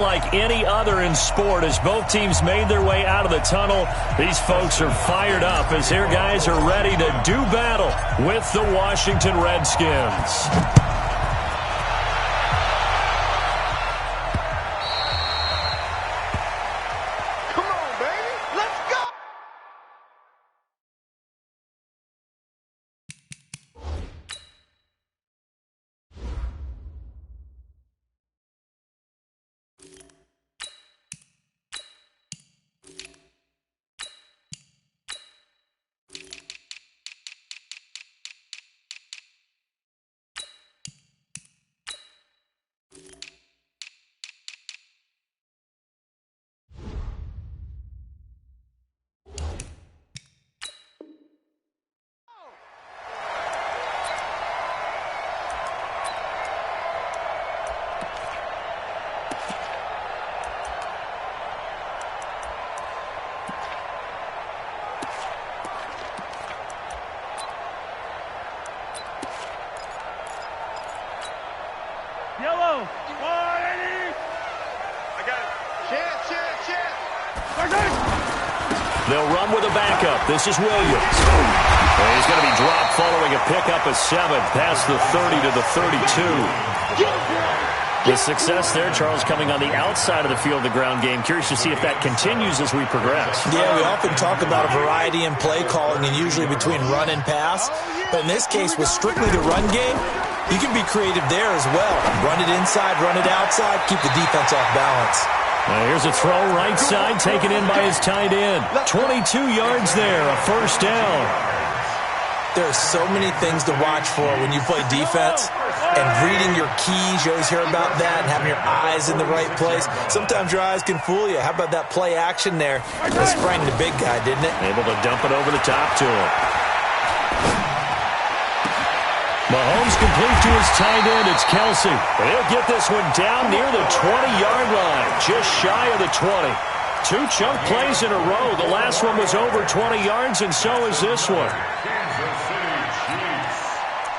Like any other in sport, as both teams made their way out of the tunnel, these folks are fired up as their guys are ready to do battle with the Washington Redskins. Yellow. I got it. Chance. They'll run with a backup. This is Williams. And he's going to be dropped following a pickup of 7 past the 30 to the 32. The success there, Charles, coming on the outside of the field, the ground game. Curious to see if that continues as we progress. Yeah, we often talk about a variety in play calling and usually between run and pass. But in this case, with strictly the run game, you can be creative there as well. Run it inside, run it outside, keep the defense off balance. Here's a throw right side, taken in by his tight end. 22 yards there, a first down. There are so many things to watch for when you play defense. And reading your keys, you always hear about that, and having your eyes in the right place. Sometimes your eyes can fool you. How about that play action there? It sprang the big guy, didn't it? Able to dump it over the top to him. Mahomes complete to his tight end. It's Kelsey. But he'll get this one down near the 20-yard line, just shy of the 20. 2 chunk plays in a row. The last one was over 20 yards, and so is this one. Kansas City Chiefs.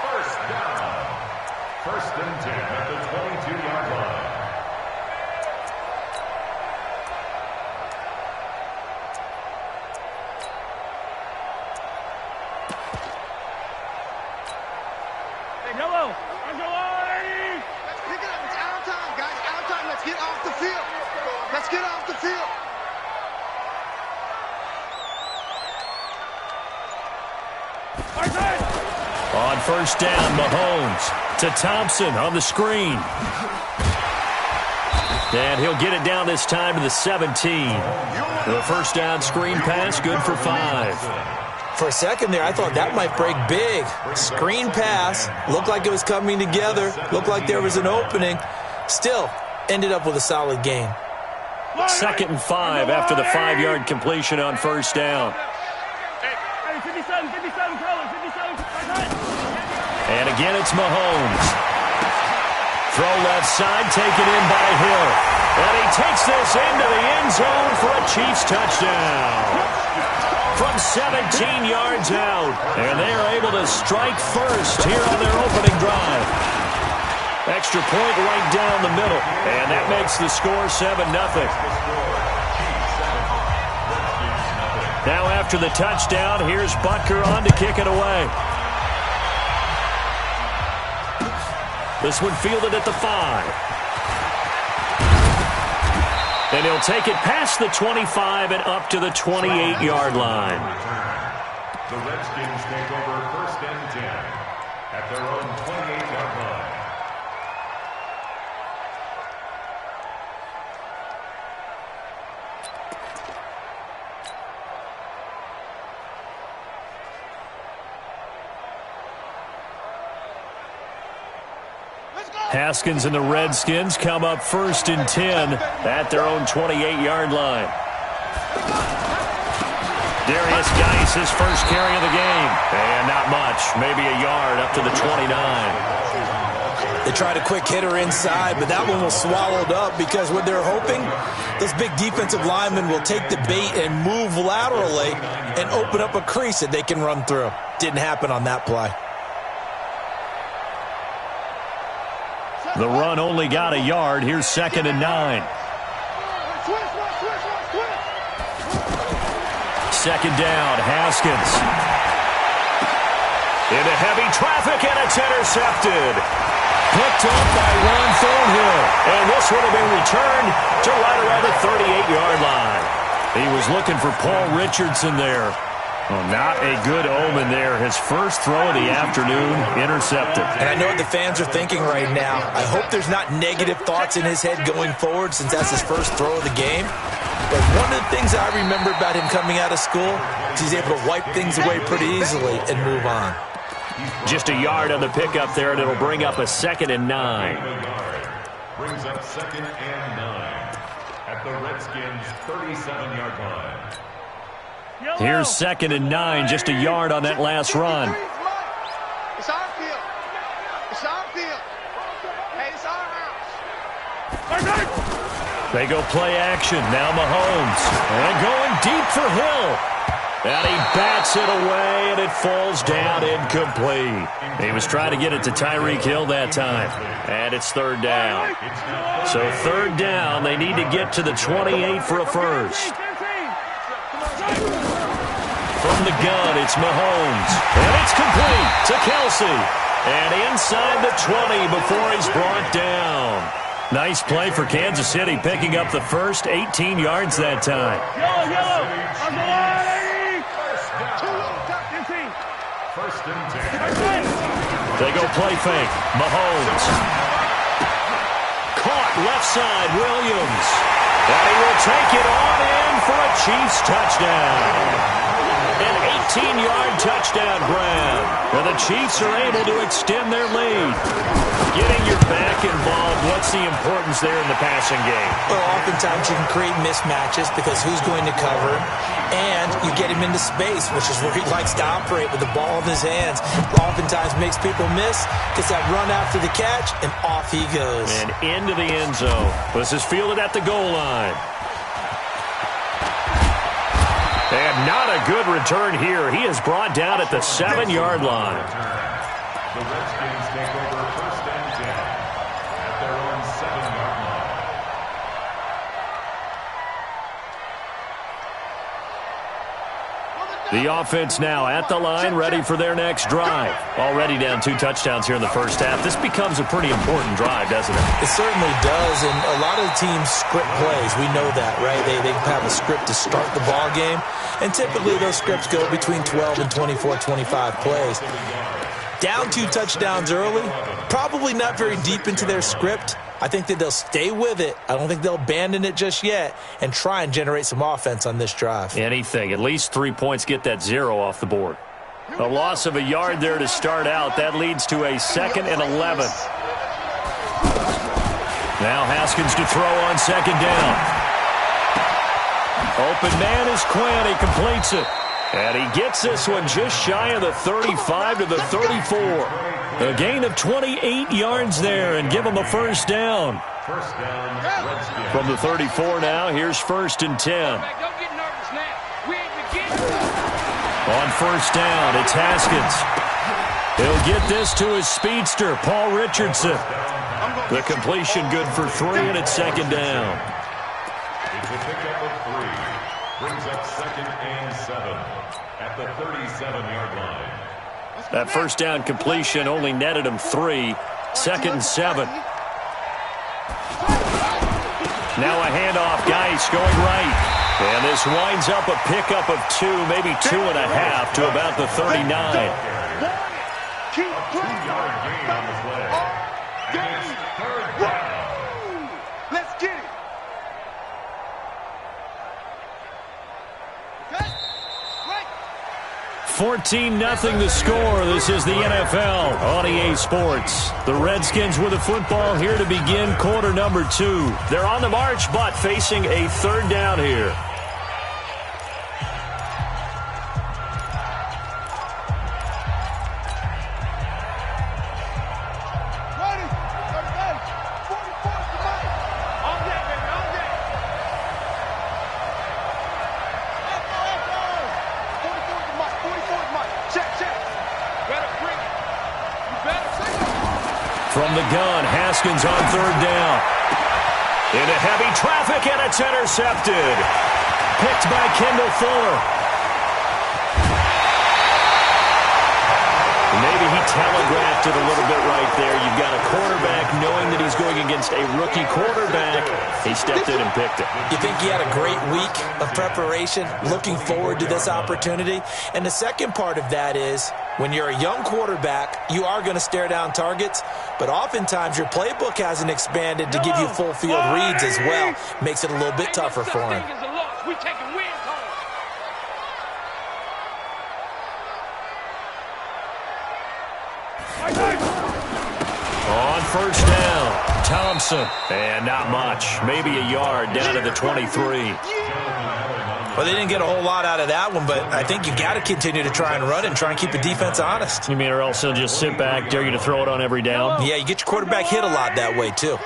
First down. First and 10 at the 22-yard line. Yellow. Let's pick it up. It's out of time, guys. Out of time. Let's get off the field. Let's get off the field. On first down, Mahomes to Thompson on the screen. And he'll get it down this time to the 17. The first down screen pass, good for 5. For a second there, I thought that might break big. Screen pass, looked like it was coming together, looked like there was an opening. Still, ended up with a solid gain. 2nd and 5 after the 5-yard completion on first down. And again, it's Mahomes. Throw left side, taken in by Hill. And he takes this into the end zone for a Chiefs touchdown. From 17 yards out. And they are able to strike first here on their opening drive. Extra point right down the middle. And that makes the score 7-0. Now after the touchdown, here's Butker on to kick it away. This one fielded at the 5. And he'll take it past the 25 and up to the 28-yard line. The Redskins take over first and 10 at their own 28-yard line. Haskins and the Redskins come up first and 10 at their own 28-yard line. Darius Geis, his first carry of the game. And not much, maybe a yard up to the 29. They tried a quick hitter inside, but that one was swallowed up because what they're hoping, those big defensive linemen will take the bait and move laterally and open up a crease that they can run through. Didn't happen on that play. The run only got a yard. Here's 2nd and 9. Second down, Haskins. Into heavy traffic, and it's intercepted. Picked up by Ron Thornhill. And this would have been returned to right around the 38-yard line. He was looking for Paul Richardson there. Well, not a good omen there. His first throw of the afternoon, intercepted. And I know what the fans are thinking right now. I hope there's not negative thoughts in his head going forward since that's his first throw of the game. But one of the things I remember about him coming out of school is he's able to wipe things away pretty easily and move on. Just a yard on the pickup there, and it'll bring up a 2nd and 9. Brings up 2nd and 9 at the Redskins' 37-yard line. Here's 2nd and 9, just a yard on that last run. It's our field. It's our field. Hey, it's our house. They go play action. Now Mahomes. And going deep for Hill. And he bats it away, and it falls down incomplete. He was trying to get it to Tyreek Hill that time. And it's 3rd down. So 3rd down, they need to get to the 28 for a first. From the gun, it's Mahomes. And it's complete to Kelsey. And inside the 20 before he's brought down. Nice play for Kansas City, picking up the first 18 yards that time. First and 10. They go play fake. Mahomes. Caught left side, Williams. And he will take it on in for a Chiefs touchdown. An 18-yard touchdown grab. And the Chiefs are able to extend their lead. Getting your back involved, what's the importance there in the passing game? Well, oftentimes you can create mismatches because who's going to cover, and you get him into space, which is where he likes to operate with the ball in his hands. Oftentimes makes people miss, gets that run after the catch, and off he goes. And into the end zone. This is fielded at the goal line. And not a good return here. He is brought down at the 7-yard line. The Redskins take over 1st and 10 at their own 7-yard line. The offense now at the line, ready for their next drive. Already down 2 touchdowns here in the first half. This becomes a pretty important drive, doesn't it? It certainly does, and a lot of the teams script plays. We know that, right? They have a script to start the ball game, and typically those scripts go between 12 and 24, 25 plays. Down 2 touchdowns early, probably not very deep into their script. I think that they'll stay with it. I don't think they'll abandon it just yet and try and generate some offense on this drive. Anything. At least 3 points, get that 0 off the board. A loss of a yard there to start out. That leads to a 2nd and 11. Now Haskins to throw on 2nd down. Open man is Quinn. He completes it. And he gets this one just shy of the 35 to the 34. A gain of 28 yards there and give him a first down. First down, Redskins. From the 34 now, here's 1st and 10. Don't get nervous now. We ain't beginning. On 1st down, it's Haskins. He'll get this to his speedster, Paul Richardson. The completion good for 3, and it's 2nd down. It's a pickup of 3. Brings up 2nd and 7 at the 37-yard line. That first down completion only netted him 3. 2nd and 7. Now a handoff, Geis going right. And this winds up a pickup of 2, maybe 2.5 to about the 39. A 2-yard gain on the play. And it's 3rd down. Let's get it. 14-0 the score. This is the NFL on EA Sports. The Redskins with the football here to begin quarter number 2. They're on the march, but facing a 3rd down here. From the gun, Haskins on 3rd down. Into heavy traffic, and it's intercepted. Picked by Kendall Fuller. Maybe he telegraphed it a little bit right there. You've got a quarterback knowing that he's going against a rookie quarterback. He stepped in and picked it. You think he had a great week of preparation, looking forward to this opportunity? And the second part of that is, when you're a young quarterback, you are going to stare down targets, but oftentimes your playbook hasn't expanded to give you full field reads as well. Makes it a little bit tougher for him. We taking wins home. On first down, Thompson. And not much. Maybe a yard down to the 23. Well, they didn't get a whole lot out of that one, but I think you got to continue to try and run and try and keep the defense honest. You mean or else they'll just sit back, dare you to throw it on every down? Yeah, you get your quarterback hit a lot that way, too.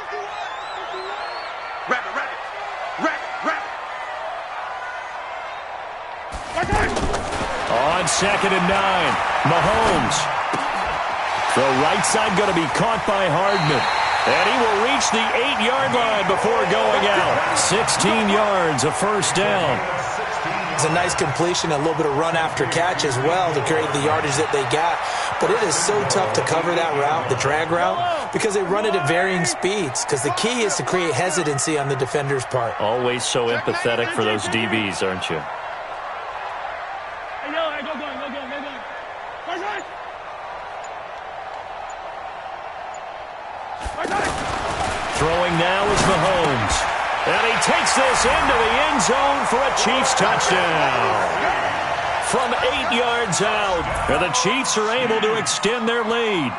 On 2nd and 9, Mahomes. The right side going to be caught by Hardman. And he will reach the 8-yard line before going out. 16 yards, a first down. It's a nice completion, a little bit of run after catch as well to create the yardage that they got. But it is so tough to cover that route, the drag route, because they run it at varying speeds. Because the key is to create hesitancy on the defender's part. Always so empathetic for those DBs, aren't you? Throwing now is Mahomes. And he takes this into the end zone for a Chiefs touchdown. From 8 yards out, and the Chiefs are able to extend their lead.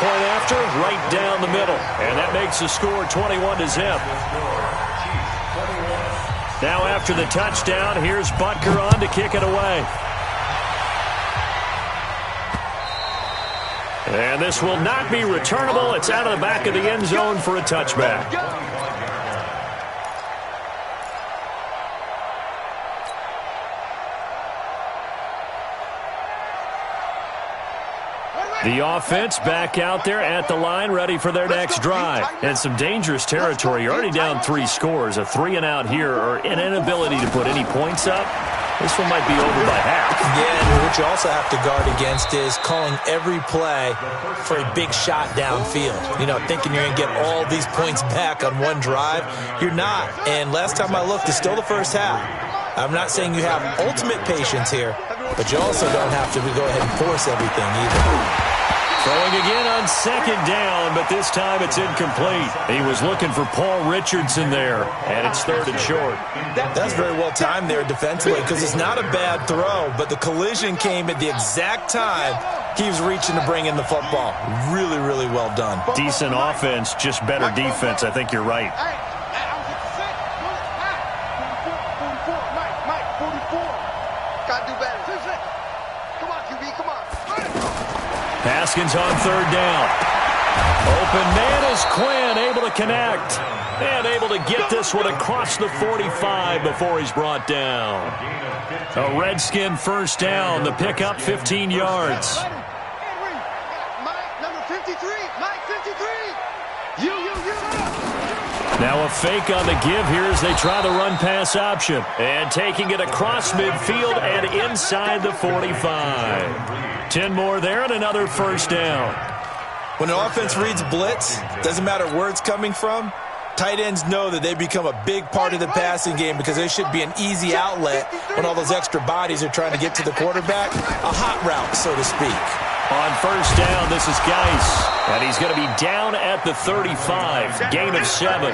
Point after, right down the middle. And that makes the score 21-0. Now after the touchdown, here's Butker on to kick it away. And this will not be returnable. It's out of the back of the end zone for a touchback. The offense back out there at the line, ready for their next drive. And some dangerous territory. You're already down 3 scores. A 3-and-out here, or an inability to put any points up. This one might be over by half. Yeah, and what you also have to guard against is calling every play for a big shot downfield. You know, thinking you're going to get all these points back on one drive. You're not. And last time I looked, it's still the first half. I'm not saying you have ultimate patience here, but you also don't have to go ahead and force everything either. Throwing again on 2nd down, but this time it's incomplete. He was looking for Paul Richardson there, and it's 3rd and short. That's very well timed there defensively, because it's not a bad throw, but the collision came at the exact time he was reaching to bring in the football. Really, really well done. Decent offense, just better defense. I think you're right. Haskins on 3rd down. Open man is Quinn, able to connect. And able to get this one across the 45 before he's brought down. A Redskin first down. The pickup 15 yards. Number 53. Mike 53. You. Now a fake on the give here as they try the run-pass option. And taking it across midfield and inside the 45. 10 more there and another first down. When an offense reads blitz, doesn't matter where it's coming from, tight ends know that they become a big part of the passing game because they should be an easy outlet when all those extra bodies are trying to get to the quarterback. A hot route, so to speak. On first down, this is Geis. And he's going to be down at the 35. Gain of 7.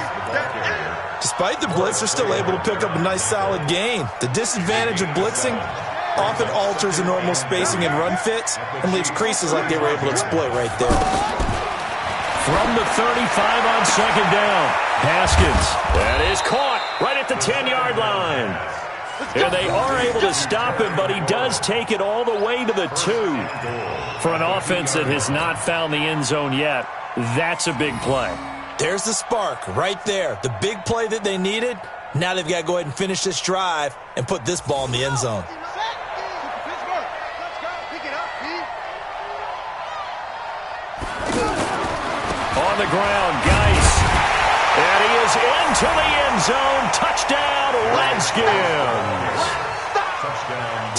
Despite the blitz, they're still able to pick up a nice solid gain. The disadvantage of blitzing often alters the normal spacing and run fits and leaves creases like they were able to exploit right there. From the 35 on 2nd down, Haskins. That is caught right at the 10-yard line. And they are able to stop him, but he does take it all the way to the 2. For an offense that has not found the end zone yet, that's a big play. There's the spark right there. The big play that they needed. Now they've got to go ahead and finish this drive and put this ball in the end zone. on the ground. Geis. And he is into the end zone. Touchdown, Redskins.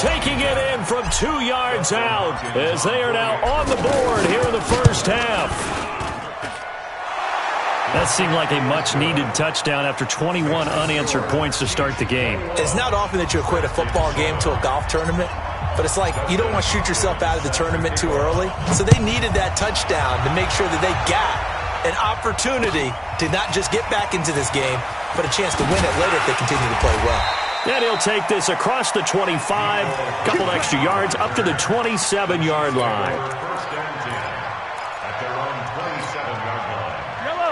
Taking it in from 2 yards out as they are now on the board here in the first half. That seemed like a much-needed touchdown after 21 unanswered points to start the game. It's not often that you equate a football game to a golf tournament, but it's like you don't want to shoot yourself out of the tournament too early. So they needed that touchdown to make sure that they got an opportunity to not just get back into this game, but a chance to win it later if they continue to play well. And he'll take this across the 25, couple extra yards, up to the 27-yard line.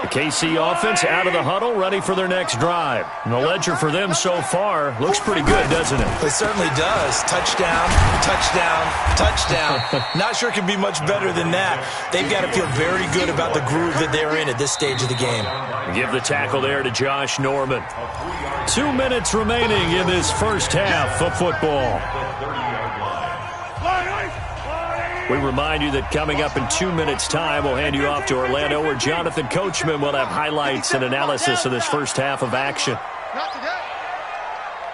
The KC offense out of the huddle, ready for their next drive. And the ledger for them so far looks pretty good, doesn't it? It certainly does. Touchdown, touchdown, touchdown. Not sure it can be much better than that. They've got to feel very good about the groove that they're in at this stage of the game. Give the tackle there to Josh Norman. 2 minutes remaining in this first half of football. We remind you that coming up in 2 minutes' time, we'll hand you off to Orlando, where Jonathan Coachman will have highlights and analysis of this first half of action. Not today.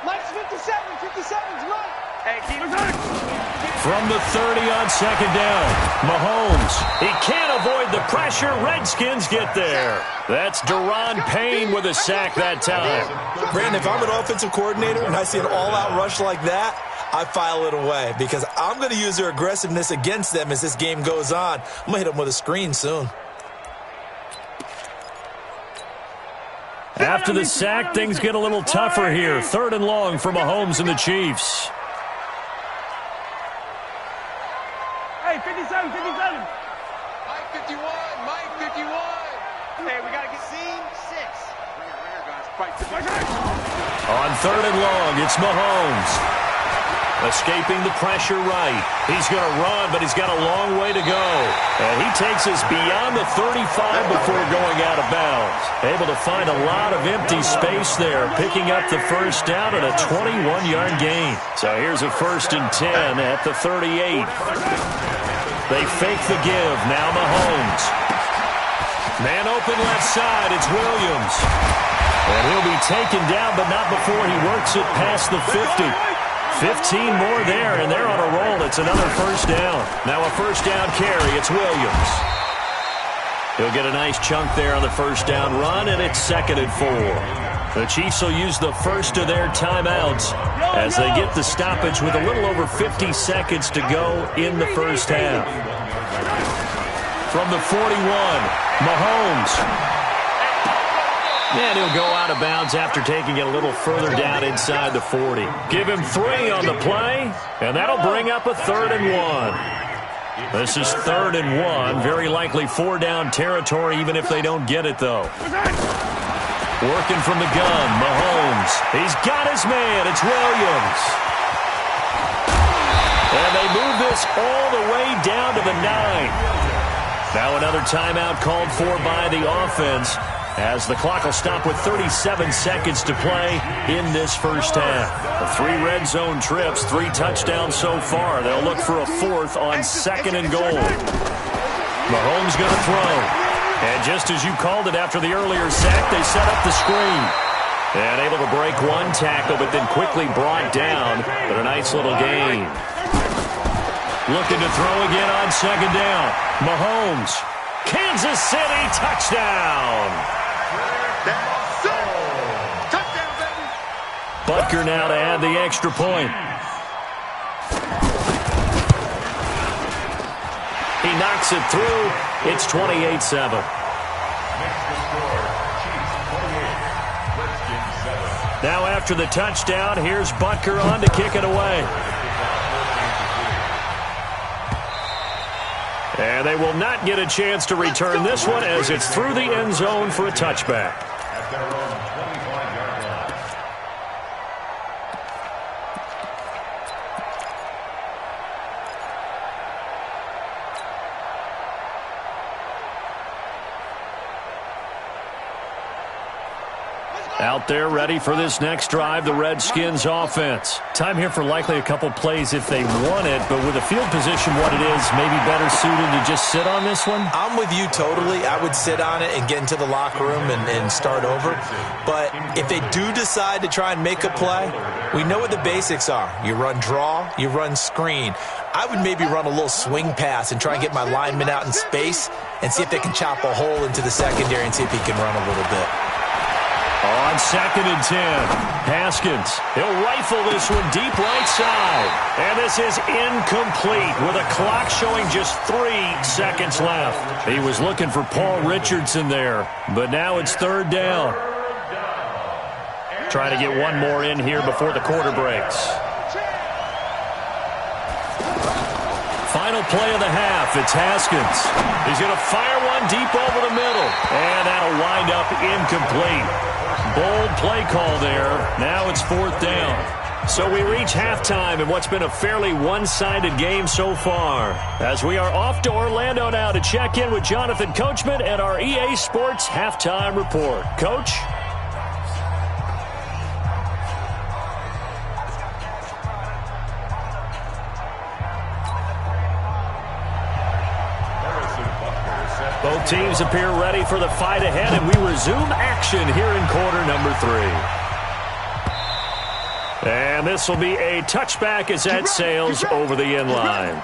Mike's 57. 57's right. Hey, keep From the 30 on second down, Mahomes. He can't avoid the pressure. Redskins get there. That's Deron Payne with a sack that time. Brandon, if I'm an offensive coordinator and I see an all-out rush like that, I file it away because I'm going to use their aggressiveness against them as this game goes on. I'm going to hit them with a screen soon. After the sack, things get a little tougher here. 3rd and long for Mahomes and the Chiefs. Hey, 57, 57. Mike 51. Mike 51. Hey, we got to get Scene 6. Bring it, guys. Fight. On 3rd and long, it's Mahomes. Escaping the pressure right. He's going to run, but he's got a long way to go. And he takes us beyond the 35 before going out of bounds. Able to find a lot of empty space there, picking up the first down and a 21-yard gain. So here's a 1st and 10 at the 38. They fake the give. Now Mahomes. Man open left side. It's Williams. And he'll be taken down, but not before he works it past the 50. 15 more there, and they're on a roll. It's another first down. Now a first down carry. It's Williams. He'll get a nice chunk there on the first down run, and it's 2nd and 4. The Chiefs will use the first of their timeouts as they get the stoppage with a little over 50 seconds to go in the first half. From the 41, Mahomes. And he'll go out of bounds after taking it a little further down inside the 40. Give him 3 on the play, and that'll bring up a 3rd and 1. This is 3rd and 1. Very likely 4-down territory, even if they don't get it, though. Working from the gun, Mahomes. He's got his man. It's Williams. And they move this all the way down to the 9. Now another timeout called for by the offense, as the clock will stop with 37 seconds to play in this first half. 3 red zone trips, 3 touchdowns so far. They'll look for a 4th on 2nd and goal. Mahomes going to throw. And just as you called it after the earlier sack, they set up the screen. And able to break one tackle, but then quickly brought down. But a nice little gain. Looking to throw again on 2nd down. Mahomes. Kansas City touchdown. Touchdown, baby. Butker now to add the extra point. He knocks it through. It's 28-7. Now after the touchdown, here's Butker on to kick it away. And they will not get a chance to return this one as it's through the end zone for a touchback. At their own 25-yard line. Out there ready for this next drive, the Redskins offense. Time here for likely a couple plays if they want it, but with the field position what it is, maybe better suited to just sit on this one? I'm with you totally. I would sit on it and get into the locker room and start over. But if they do decide to try and make a play, we know what the basics are. You run draw, you run screen. I would maybe run a little swing pass and try and get my lineman out in space and see if they can chop a hole into the secondary and see if he can run a little bit. On 2nd and 10, Haskins. He'll rifle this one deep right side. And this is incomplete with a clock showing just 3 seconds left. He was looking for Paul Richardson there, but now it's 3rd down. Trying to get one more in here before the quarter breaks. Final play of the half, it's Haskins. He's going to fire one deep over the middle, and that'll wind up incomplete. Bold play call there. Now it's 4th down. So we reach halftime in what's been a fairly one-sided game so far. As we are off to Orlando now to check in with Jonathan Coachman and our EA Sports Halftime Report. Coach? Both teams appear ready for the fight ahead, and we resume action here in quarter number 3. And this will be a touchback as that sails over the end line.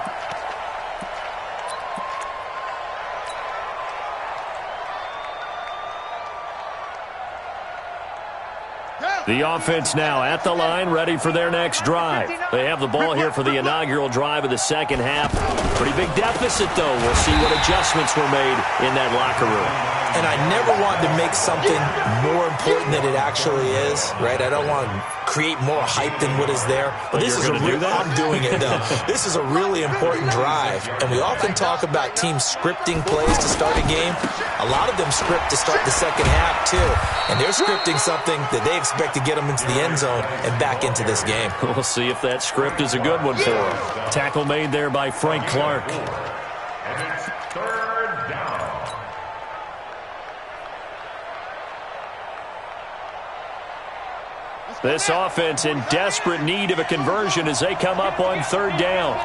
The offense now at the line, ready for their next drive. They have the ball here for the inaugural drive of the second half. Pretty big deficit, though. We'll see what adjustments were made in that locker room. And I never want to make something more important than it actually is, right? I don't want to create more hype than what is there. But this is I'm doing it, though. This is a really important drive. And we often talk about teams scripting plays to start a game. A lot of them script to start the second half, too. And they're scripting something that they expect to get them into the end zone and back into this game. We'll see if that script is a good one for them. Tackle made there by Frank Clark. And it's 3rd down. This offense in desperate need of a conversion as they come up on 3rd down.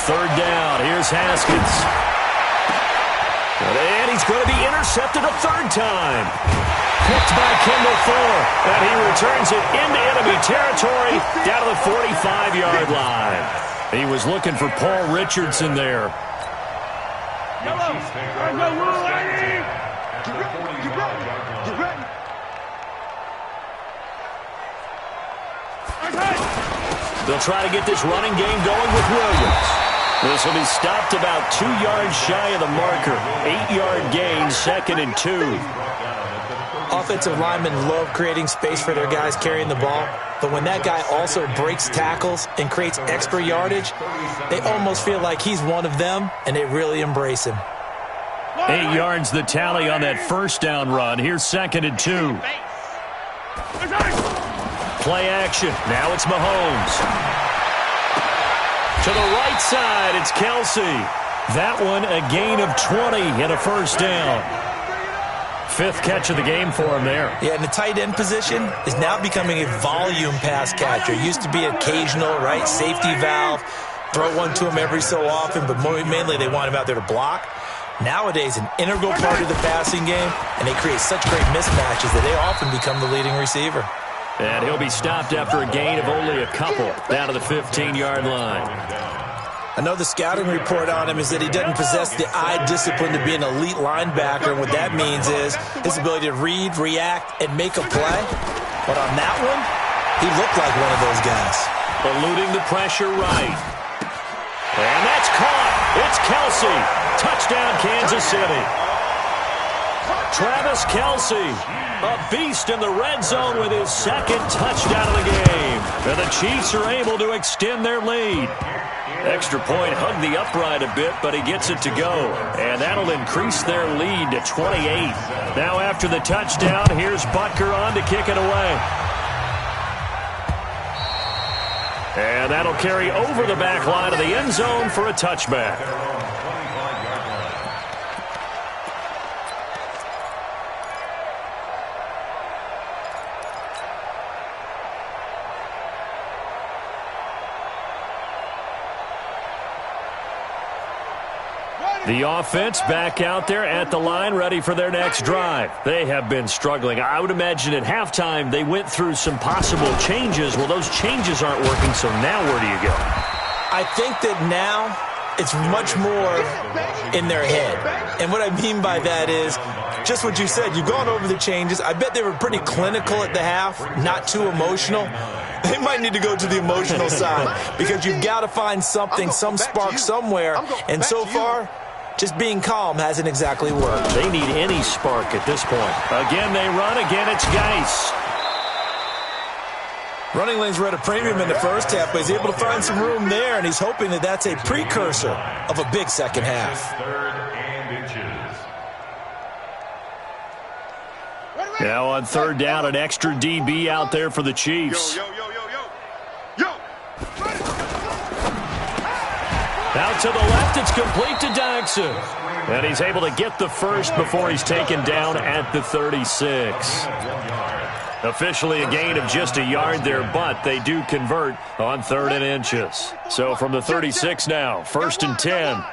Third down. Here's Haskins. And he's going to be intercepted a 3rd time. Picked by Kendall Fuller. And he returns it into enemy territory down to the 45-yard line. He was looking for Paul Richardson there. They'll try to get this running game going with Williams. This will be stopped about 2 yards shy of the marker. 8-yard gain, 2nd and 2. Offensive linemen love creating space for their guys carrying the ball, but when that guy also breaks tackles and creates extra yardage, they almost feel like he's one of them, and they really embrace him. 8 yards the tally on that 1st down run. Here's 2nd and 2. Play action. Now it's Mahomes. To the right side, it's Kelsey. That one a gain of 20 and a 1st down. 5th catch of the game for him there. Yeah, and the tight end position is now becoming a volume pass catcher. It used to be occasional, right? Safety valve. Throw one to him every so often, but mainly they want him out there to block. Nowadays, an integral part of the passing game, and they create such great mismatches that they often become the leading receiver. And he'll be stopped after a gain of only a couple down to the 15-yard line. I know the scouting report on him is that he doesn't possess the eye discipline to be an elite linebacker. And what that means is his ability to read, react, and make a play. But on that one, he looked like one of those guys. Eluding the pressure right. And that's caught. It's Kelsey. Touchdown, Kansas City. Travis Kelsey, a beast in the red zone with his 2nd touchdown of the game. And the Chiefs are able to extend their lead. Extra point hugged the upright a bit, but he gets it to go. And that'll increase their lead to 28. Now after the touchdown, here's Butker on to kick it away. And that'll carry over the back line of the end zone for a touchback. The offense back out there at the line, ready for their next drive. They have been struggling. I would imagine at halftime they went through some possible changes. Well, those changes aren't working, so now where do you go? I think that now it's much more in their head. And what I mean by that is just what you said. You've gone over the changes. I bet they were pretty clinical at the half, not too emotional. They might need to go to the emotional side because you've got to find something, some spark somewhere. And so far, just being calm hasn't exactly worked. They need any spark at this point. Again, they run. Again, it's Geis. Running lanes were at a premium in the first half, but he's able to find some room there, and he's hoping that that's a precursor of a big second half. Now on third down, an extra DB out there for the Chiefs. Out to the left, it's complete to Daxon. And he's able to get the first before he's taken down at the 36. Officially a gain of just a yard there, but they do convert on 3rd and inches. So from the 36 now, 1st and 10.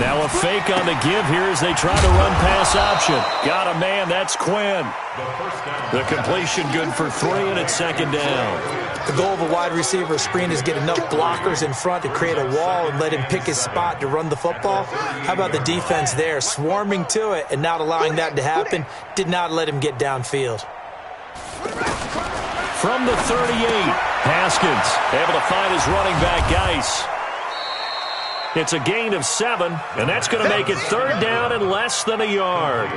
Now a fake on the give here as they try to run pass option. Got a man, that's Quinn. The completion good for 3, and it's 2nd down. The goal of a wide receiver screen is get enough blockers in front to create a wall and let him pick his spot to run the football. How about the defense there, swarming to it and not allowing that to happen? Did not let him get downfield. From the 38, Haskins able to find his running back, Geis. It's a gain of 7, and that's going to make it 3rd down and less than a yard.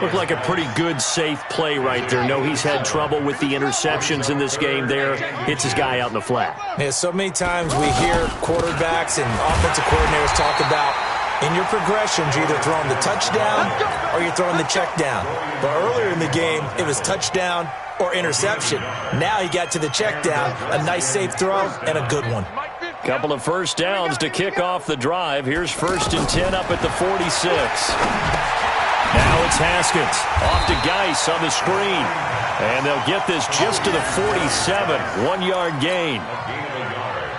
Looked like a pretty good, safe play right there. No, he's had trouble with the interceptions in this game there. Hits his guy out in the flat. Yeah, so many times we hear quarterbacks and offensive coordinators talk about in your progressions, you're either throwing the touchdown or you're throwing the check down. But earlier in the game, it was touchdown or interception. Now he got to the check down, a nice safe throw, and a good one. Couple of first downs to kick off the drive. Here's 1st and 10 up at the 46. Now it's Haskins. Off to Geis on the screen. And they'll get this just to the 47. 1-yard gain.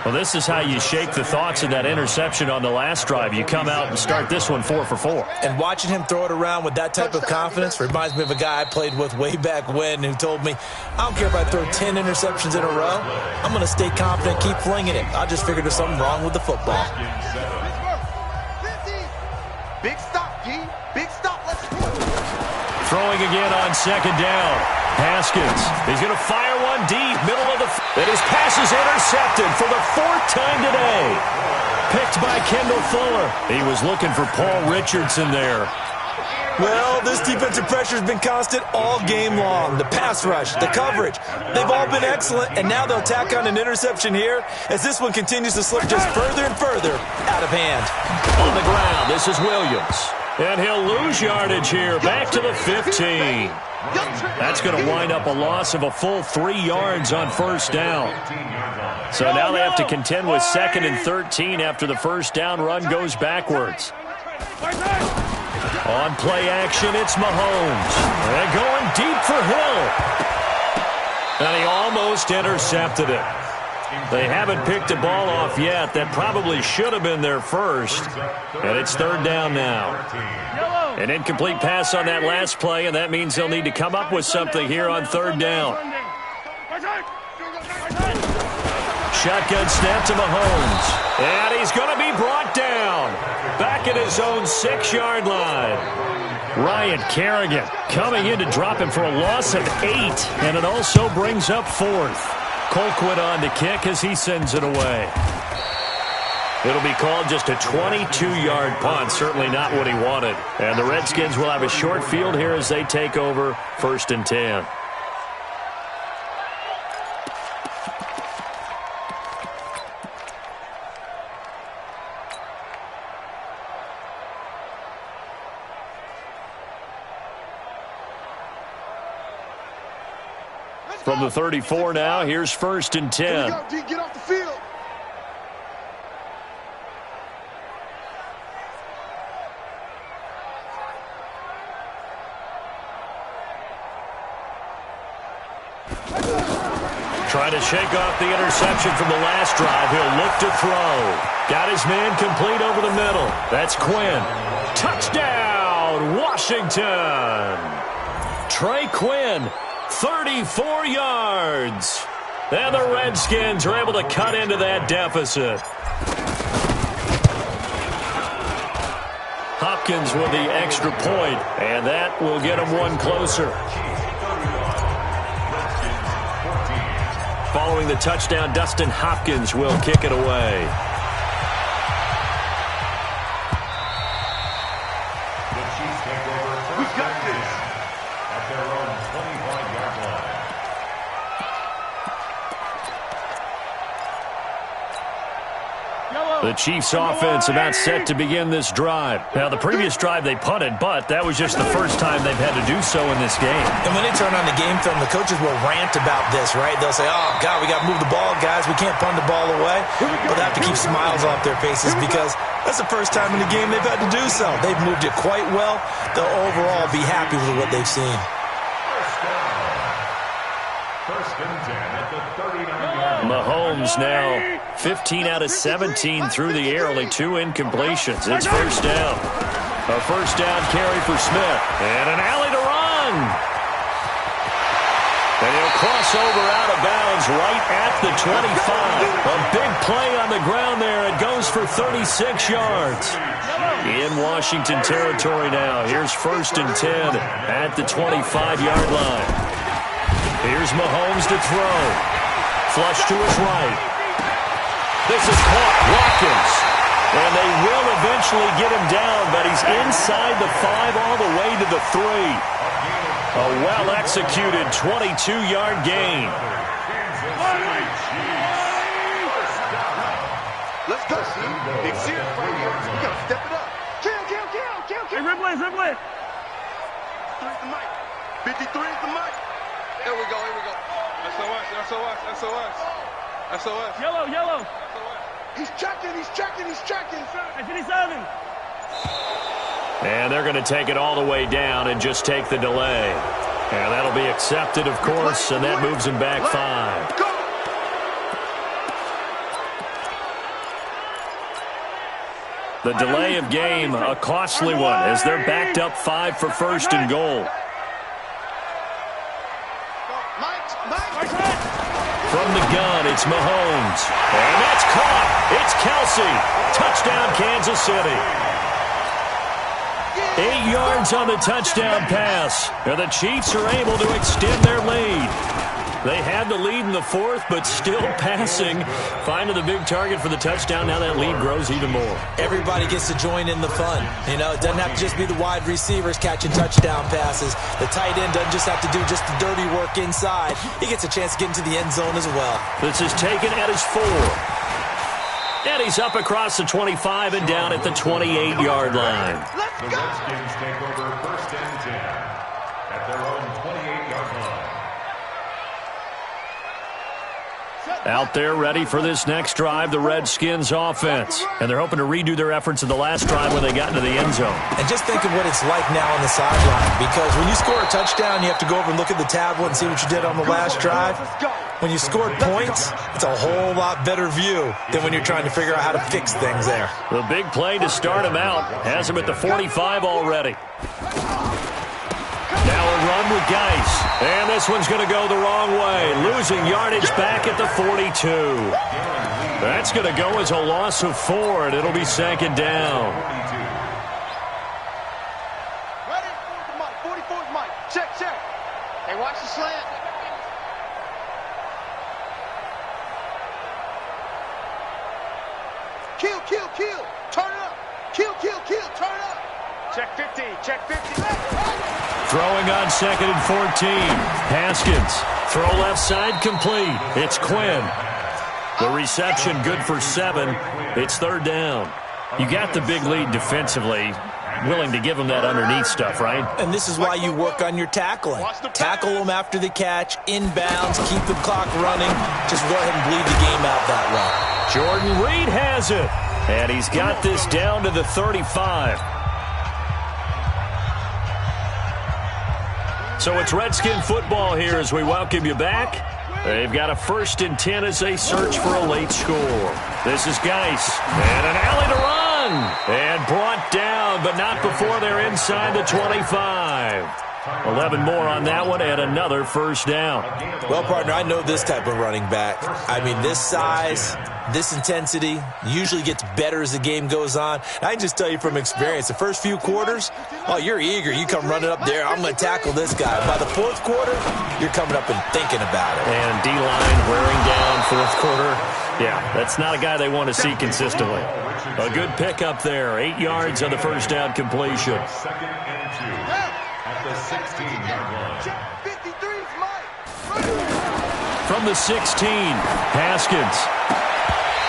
Well, this is how you shake the thoughts of that interception on the last drive. You come out and start this one 4 for 4. And watching him throw it around with that type of confidence reminds me of a guy I played with way back when who told me, I don't care if I throw 10 interceptions in a row. I'm going to stay confident, keep flinging it. I just figured there's something wrong with the football. Big stop, G. Big stop. Let's go. Throwing again on 2nd down. Haskins. He's going to fire one deep, middle of the... And his pass is intercepted for the 4th time today. Picked by Kendall Fuller. He was looking for Paul Richardson there. Well, this defensive pressure has been constant all game long. The pass rush, the coverage, they've all been excellent, and now they'll tack on an interception here as this one continues to slip just further and further out of hand. On the ground, this is Williams. And he'll lose yardage here, back to the 15. That's going to wind up a loss of a full 3 yards on 1st down. So now they have to contend with 2nd and 13 after the 1st down run goes backwards. On play action, it's Mahomes. They're going deep for Hill. And he almost intercepted it. They haven't picked a ball off yet. That probably should have been their first. And it's 3rd down now. An incomplete pass on that last play, and that means they'll need to come up with something here on 3rd down. Shotgun snap to Mahomes. And he's going to be brought down. Back at his own 6-yard line. Ryan Kerrigan coming in to drop him for a loss of 8. And it also brings up 4th. Colquitt on to kick as he sends it away. It'll be called just a 22-yard punt. Certainly not what he wanted. And the Redskins will have a short field here as they take over 1st and 10. From the 34 now, here's 1st and 10. Here we go, D. Get off the field. Trying to shake off the interception from the last drive. He'll look to throw. Got his man complete over the middle. That's Quinn. Touchdown, Washington. Trey Quinn, 34 yards. And the Redskins are able to cut into that deficit. Hopkins with the extra point, and that will get him one closer. Following the touchdown, Dustin Hopkins will kick it away. The Chiefs take over first and 10 at their own 25-yard line. The Chiefs offense about set to begin this drive. Now, the previous drive they punted, but that was just the first time they've had to do so in this game. And when they turn on the game film, the coaches will rant about this, right? They'll say, oh, God, we got to move the ball, guys. We can't punt the ball away. But they have to keep smiles off their faces because that's the first time in the game they've had to do so. They've moved it quite well. They'll overall be happy with what they've seen. First and 10 at the 39-yard line. Mahomes now 15 out of 17 through the air, only 2 incompletions. It's first down. A first down carry for Smith. And an alley to run. And he'll cross over out of bounds right at the 25. A big play on the ground there. It goes for 36 yards. In Washington territory now. Here's 1st and 10 at the 25-yard line. Here's Mahomes to throw. Flush to his right. This is caught. Watkins. And they will eventually get him down, but he's inside the 5 all the way to the 3. A well-executed 22-yard gain. Let's go, C. Big serious right here. We got to step it up. Kill. Hey, Ripley. 53 is the mic. 53 is the mic. Here we go. SOS. Yellow. He's checking. Hey, 57. And they're going to take it all the way down and just take the delay. And that'll be accepted, of course, and that moves him back 5. Go. The delay of game, a costly one, as they're backed up 5 for 1st and goal. Mike. From the gun, it's Mahomes. And that's caught. It's Kelsey. Touchdown, Kansas City. 8 yards on the touchdown pass. And the Chiefs are able to extend their lead. They had the lead in the 4th, but still passing. Finding the big target for the touchdown. Now that lead grows even more. Everybody gets to join in the fun. You know, it doesn't have to just be the wide receivers catching touchdown passes. The tight end doesn't just have to do just the dirty work inside. He gets a chance to get into the end zone as well. This is taken at his 4. And he's up across the 25 and down at the 28-yard line. The Redskins take over 1st and 10 at their own 28-yard line. Out there ready for this next drive, the Redskins offense. And they're hoping to redo their efforts in the last drive when they got into the end zone. And just think of what it's like now on the sideline. Because when you score a touchdown, you have to go over and look at the tablet and see what you did on the last drive. When you scored points, it's a whole lot better view than when you're trying to figure out how to fix things there. The big play to start him out has him at the 45 already. Now a run with Geis. And this one's going to go the wrong way. Losing yardage back at the 42. That's going to go as a loss of 4, and it'll be 2nd down. Ready? 44's Mike. Check. Hey, watch the slant. Kill. Turn it up. Kill. Turn it up. Check 50. Throwing on 2nd and 14. Haskins. Throw left side complete. It's Quinn. The reception good for 7. It's 3rd down. You got the big lead defensively. willing to give him that underneath stuff, right? And this is why you work on your tackling. Tackle them after the catch, inbounds, keep the clock running. Just go ahead and bleed the game out that way. Jordan Reed has it. And he's got this down to the 35. So it's Redskin football here as we welcome you back. They've got a 1st and 10 as they search for a late score. This is Geis. And an alley to run. And brought down, but not before they're inside the 25. 11 more on that one and another 1st down. Well, partner, I know this type of running back. I mean, this size, this intensity usually gets better as the game goes on. And I can just tell you from experience, the first few quarters, oh, you're eager. You come running up there, I'm going to tackle this guy. By the 4th quarter, you're coming up and thinking about it. And D-line wearing down 4th quarter. Yeah, that's not a guy they want to see consistently. A good pickup there. 8 yards on the 1st down completion. 2nd and 2. At the 16-yard line. 53's Mike. From the 16, Haskins.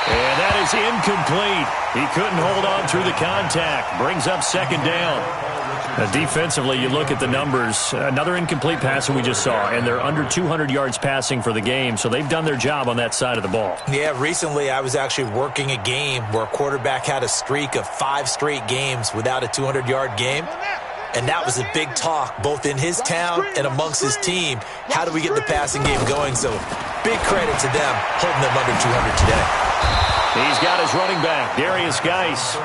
And that is incomplete. He couldn't hold on through the contact. Brings up 2nd down. Defensively, you look at the numbers. Another incomplete pass that we just saw, and they're under 200 yards passing for the game, so they've done their job on that side of the ball. Yeah, recently I was actually working a game where a quarterback had a streak of 5 straight games without a 200-yard game. And that was a big talk, both in his town and amongst his team. How do we get the passing game going? So big credit to them holding them under 200 today. He's got his running back, Darius Geis.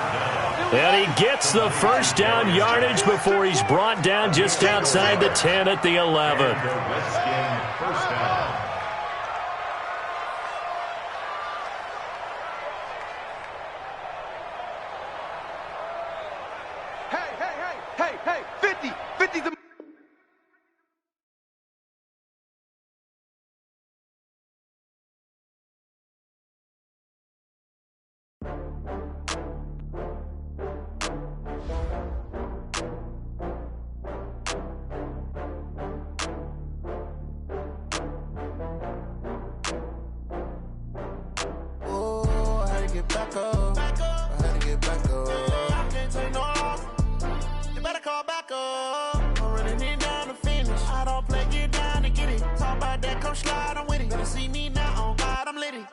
And he gets the 1st down yardage before he's brought down just outside the 10 at the 11. First down. Hey, 50. 50's the... Oh, I had to get back up. I had to get back up. I can't take no loss. You better call back up. I'm running it down to finish. I don't play, get down to get it. Talk about that, come slide, I'm with it. Better see me now, on God, I'm litty.